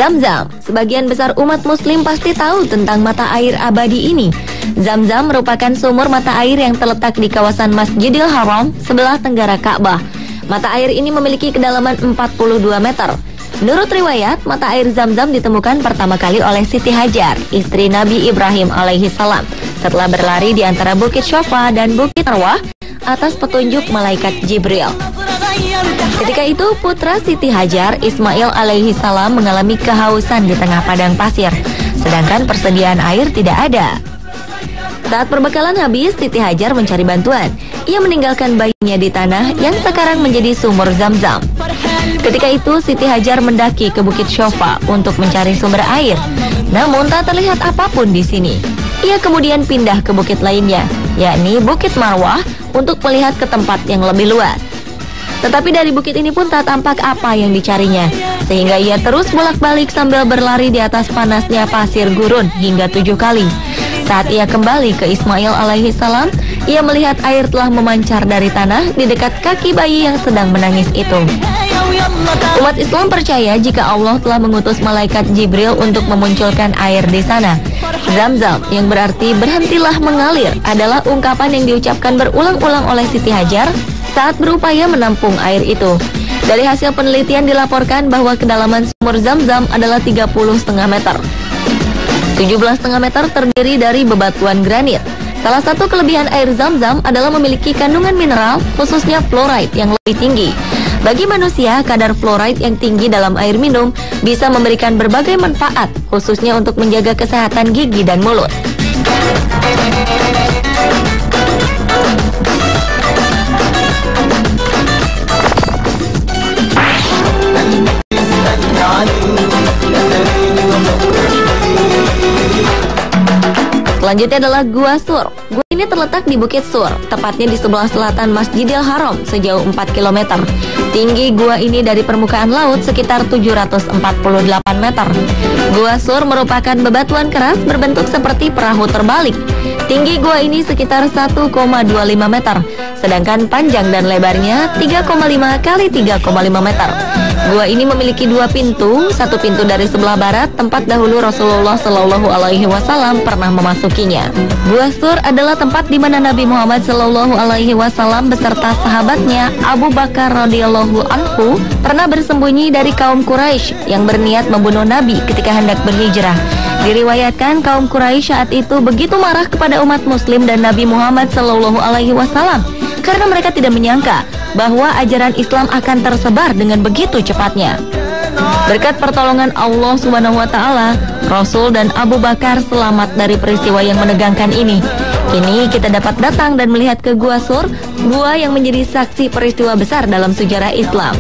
Zam-Zam. Sebagian besar umat muslim pasti tahu tentang mata air abadi ini. Zam-Zam merupakan sumur mata air yang terletak di kawasan Masjidil Haram sebelah tenggara Ka'bah. Mata air ini memiliki kedalaman 42 meter. Menurut riwayat, mata air Zam-Zam ditemukan pertama kali oleh Siti Hajar, istri Nabi Ibrahim alaihi salam, setelah berlari di antara Bukit Syofa dan Bukit Marwah atas petunjuk malaikat Jibril. Ketika itu, putra Siti Hajar, Ismail alaihi salam, mengalami kehausan di tengah padang pasir, sedangkan persediaan air tidak ada. Saat perbekalan habis, Siti Hajar mencari bantuan. Ia meninggalkan bayinya di tanah yang sekarang menjadi sumur Zam-Zam. Ketika itu, Siti Hajar mendaki ke Bukit Syofa untuk mencari sumber air. Namun tak terlihat apapun di sini. Ia kemudian pindah ke bukit lainnya, yakni Bukit Marwah, untuk melihat ke tempat yang lebih luas. Tetapi dari bukit ini pun tak tampak apa yang dicarinya, sehingga ia terus bolak-balik sambil berlari di atas panasnya pasir gurun hingga 7 kali. Saat ia kembali ke Ismail alaihi salam, ia melihat air telah memancar dari tanah di dekat kaki bayi yang sedang menangis itu. Umat Islam percaya jika Allah telah mengutus malaikat Jibril untuk memunculkan air di sana. Zam-Zam, yang berarti berhentilah mengalir, adalah ungkapan yang diucapkan berulang-ulang oleh Siti Hajar saat berupaya menampung air itu. Dari hasil penelitian dilaporkan bahwa kedalaman sumur Zam-Zam adalah 30,5 meter. 17,5 meter terdiri dari bebatuan granit. Salah satu kelebihan air Zam-Zam adalah memiliki kandungan mineral, khususnya fluoride yang lebih tinggi. Bagi manusia, kadar fluoride yang tinggi dalam air minum bisa memberikan berbagai manfaat, khususnya untuk menjaga kesehatan gigi dan mulut. Selanjutnya adalah Gua Sur. Gua ini terletak di Bukit Sur, tepatnya di sebelah selatan Masjidil Haram sejauh 4 km. Tinggi gua ini dari permukaan laut sekitar 748 meter. Gua Sur merupakan bebatuan keras berbentuk seperti perahu terbalik. Tinggi gua ini sekitar 1,25 meter, sedangkan panjang dan lebarnya 3,5 kali 3,5 meter. Gua ini memiliki 2 pintu, satu pintu dari sebelah barat, tempat dahulu Rasulullah Shallallahu Alaihi Wasallam pernah memasukinya. Gua Sur adalah tempat di mana Nabi Muhammad Shallallahu Alaihi Wasallam beserta sahabatnya Abu Bakar radhiyallahu anhu pernah bersembunyi dari kaum Quraisy yang berniat membunuh Nabi ketika hendak berhijrah. Diriwayatkan kaum Quraisy saat itu begitu marah kepada umat Muslim dan Nabi Muhammad Shallallahu Alaihi Wasallam karena mereka tidak menyangka bahwa ajaran Islam akan tersebar dengan begitu cepatnya. Berkat pertolongan Allah Subhanahu wa taala, Rasul dan Abu Bakar selamat dari peristiwa yang menegangkan ini. Kini kita dapat datang dan melihat ke Gua Sur, gua yang menjadi saksi peristiwa besar dalam sejarah Islam.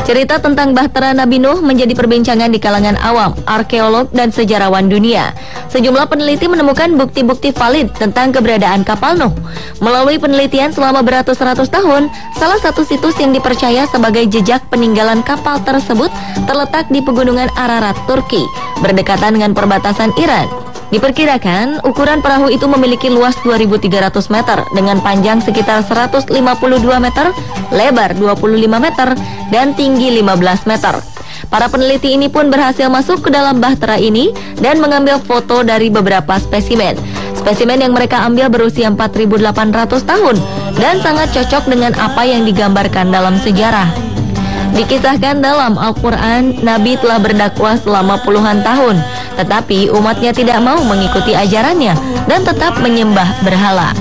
Cerita tentang Bahtera Nabi Nuh menjadi perbincangan di kalangan awam, arkeolog, dan sejarawan dunia. Sejumlah peneliti menemukan bukti-bukti valid tentang keberadaan kapal Nuh. Melalui penelitian selama beratus-ratus tahun, salah satu situs yang dipercaya sebagai jejak peninggalan kapal tersebut terletak di pegunungan Ararat, Turki, berdekatan dengan perbatasan Iran. Diperkirakan, ukuran perahu itu memiliki luas 2.300 meter dengan panjang sekitar 152 meter, lebar 25 meter, dan tinggi 15 meter. Para peneliti ini pun berhasil masuk ke dalam bahtera ini dan mengambil foto dari beberapa spesimen. Spesimen yang mereka ambil berusia 4.800 tahun dan sangat cocok dengan apa yang digambarkan dalam sejarah. Dikisahkan dalam Al-Quran, Nabi telah berdakwah selama puluhan tahun, tetapi umatnya tidak mau mengikuti ajarannya dan tetap menyembah berhala.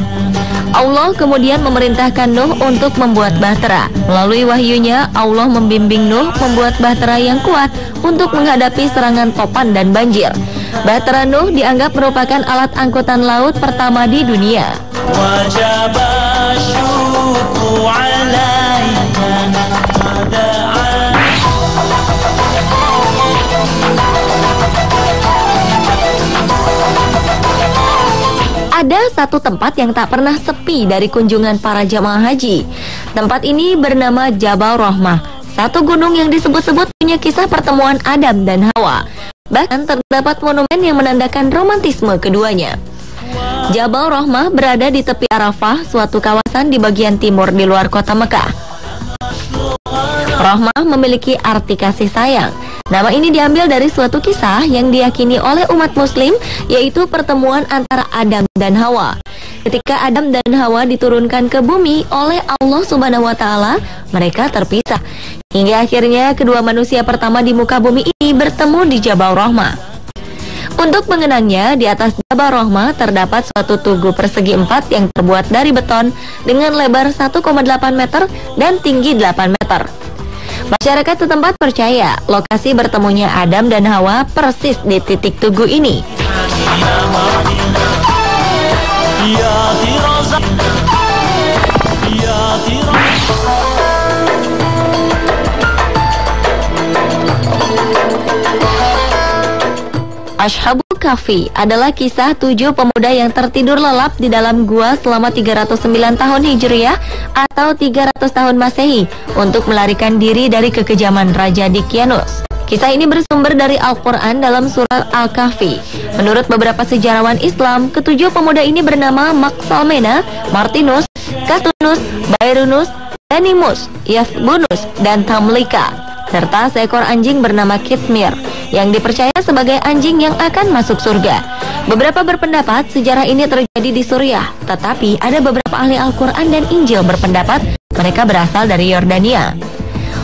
Allah kemudian memerintahkan Nuh untuk membuat bahtera. Melalui wahyunya, Allah membimbing Nuh membuat bahtera yang kuat untuk menghadapi serangan topan dan banjir. Bahtera Nuh dianggap merupakan alat angkutan laut pertama di dunia. Ada satu tempat yang tak pernah sepi dari kunjungan para jamaah haji. Tempat ini bernama Jabal Rahmah, satu gunung yang disebut-sebut punya kisah pertemuan Adam dan Hawa. Bahkan terdapat monumen yang menandakan romantisme keduanya. Jabal Rahmah berada di tepi Arafah, suatu kawasan di bagian timur di luar kota Mekah. Rahmah memiliki arti kasih sayang. Nama ini diambil dari suatu kisah yang diyakini oleh umat muslim, yaitu pertemuan antara Adam dan Hawa. Ketika Adam dan Hawa diturunkan ke bumi oleh Allah Subhanahu wa Ta'ala, mereka terpisah. Hingga akhirnya kedua manusia pertama di muka bumi ini bertemu di Jabal Rahmah. Untuk mengenangnya, di atas Jabal Rahmah terdapat suatu tugu persegi 4 yang terbuat dari beton dengan lebar 1,8 meter dan tinggi 8 meter. Masyarakat setempat percaya lokasi bertemunya Adam dan Hawa persis di titik tugu ini. Ashabul Kahfi adalah kisah 7 pemuda yang tertidur lelap di dalam gua selama 309 tahun Hijriah atau 300 tahun Masehi untuk melarikan diri dari kekejaman Raja Dicyanus. Kisah ini bersumber dari Al-Quran dalam surat Al-Kahfi. Menurut beberapa sejarawan Islam, ketujuh pemuda ini bernama Maksalmena, Martinus, Castunus, Bairunus, Danimus, Yathbunus, dan Tamlika, serta seekor anjing bernama Kitmir yang dipercaya sebagai anjing yang akan masuk surga. Beberapa berpendapat sejarah ini terjadi di Suriah, tetapi ada beberapa ahli Al-Quran dan Injil berpendapat mereka berasal dari Yordania.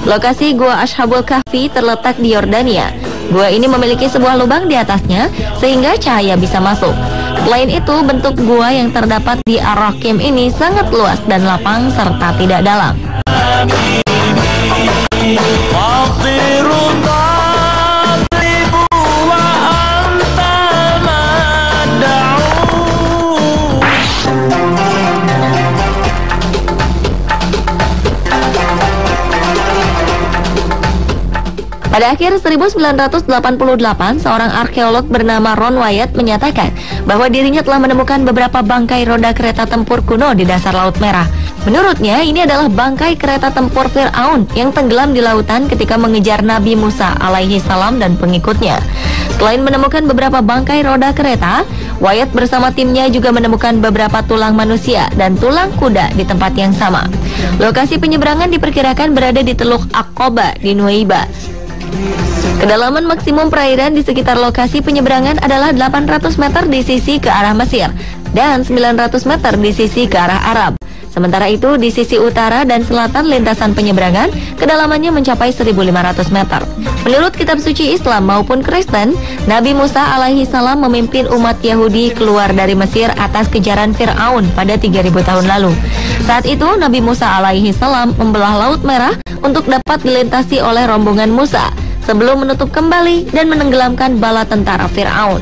Lokasi Gua Ashabul Kahfi terletak di Yordania. Gua ini memiliki sebuah lubang di atasnya sehingga cahaya bisa masuk. Selain itu, bentuk gua yang terdapat di Ar-Rakim ini sangat luas dan lapang serta tidak dalam. Pada akhir 1988, seorang arkeolog bernama Ron Wyatt menyatakan bahwa dirinya telah menemukan beberapa bangkai roda kereta tempur kuno di dasar Laut Merah. Menurutnya, ini adalah bangkai kereta tempur Fir'aun yang tenggelam di lautan ketika mengejar Nabi Musa alaihi salam dan pengikutnya. Selain menemukan beberapa bangkai roda kereta, Wyatt bersama timnya juga menemukan beberapa tulang manusia dan tulang kuda di tempat yang sama. Lokasi penyeberangan diperkirakan berada di Teluk Aqaba di Nuweiba. Kedalaman maksimum perairan di sekitar lokasi penyeberangan adalah 800 meter di sisi ke arah Mesir dan 900 meter di sisi ke arah Arab. Sementara itu, di sisi utara dan selatan lintasan penyeberangan, kedalamannya mencapai 1.500 meter. Menurut kitab suci Islam maupun Kristen, Nabi Musa alaihi salam memimpin umat Yahudi keluar dari Mesir atas kejaran Fir'aun pada 3.000 tahun lalu. Saat itu, Nabi Musa alaihi salam membelah Laut Merah untuk dapat dilintasi oleh rombongan Musa sebelum menutup kembali dan menenggelamkan bala tentara Fir'aun.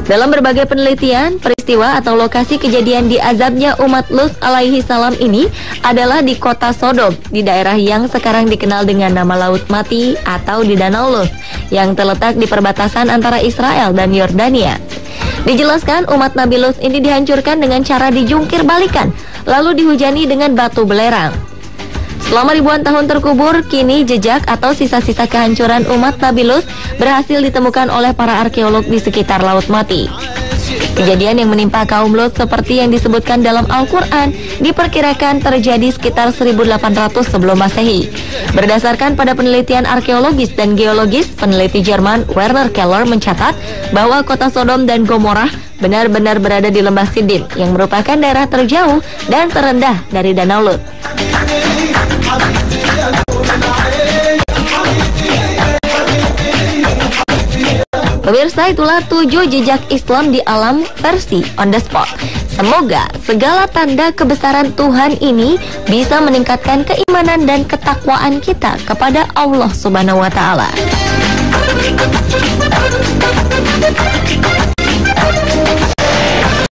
Dalam berbagai penelitian, peristiwa atau lokasi kejadian di azabnya umat Lut alaihi salam ini adalah di kota Sodom, di daerah yang sekarang dikenal dengan nama Laut Mati atau di Danau Lut, yang terletak di perbatasan antara Israel dan Yordania. Dijelaskan umat Nabi Lut ini dihancurkan dengan cara dijungkir balikan, lalu dihujani dengan batu belerang. Selama ribuan tahun terkubur, kini jejak atau sisa-sisa kehancuran umat Nabi Lut berhasil ditemukan oleh para arkeolog di sekitar Laut Mati. Kejadian yang menimpa kaum Lut seperti yang disebutkan dalam Al-Quran diperkirakan terjadi sekitar 1800 sebelum Masehi. Berdasarkan pada penelitian arkeologis dan geologis, peneliti Jerman Werner Keller mencatat bahwa kota Sodom dan Gomorrah benar-benar berada di lembah Sidim yang merupakan daerah terjauh dan terendah dari Danau Lut. Pemirsa, itulah 7 jejak Islam di alam versi on the spot. Semoga segala tanda kebesaran Tuhan ini bisa meningkatkan keimanan dan ketakwaan kita kepada Allah Subhanahu wa Ta'ala.